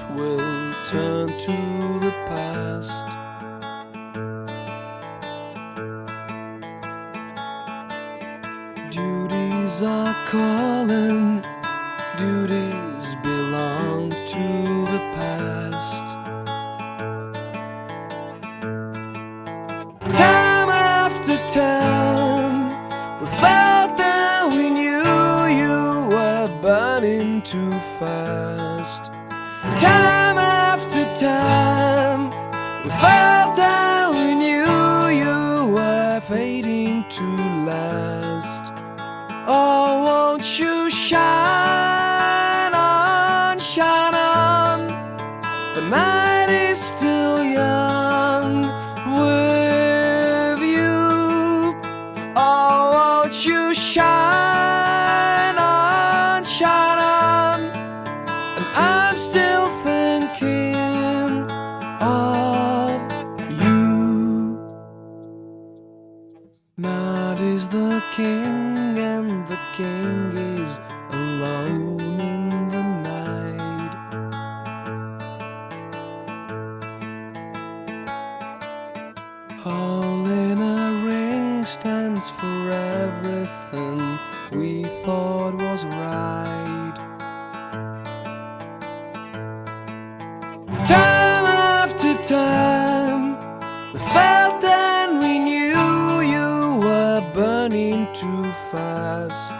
moment will turn to the past. Duties are calling, duties belong to the past. Time after time, we felt that we knew you were burning too fast. Time after time, we felt that we knew you were fading to last. Oh, won't you shine on, shine on? The night is still young with you. Oh, won't you shine on, shine on? And I'm still thinking of you. Night is the king, and the king is alone in the night. All in a ring stands for everything we thought was right. Time after time, we felt and we knew you were burning too fast.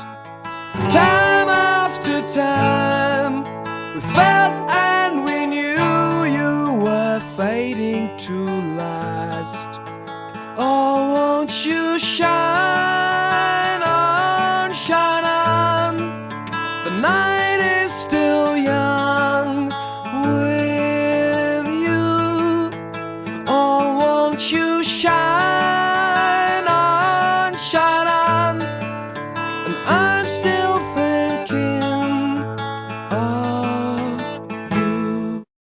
Time after time, we felt and we knew you were fading to last. Oh, won't you shine on, shine on? The night is still young with you. Oh, won't you shine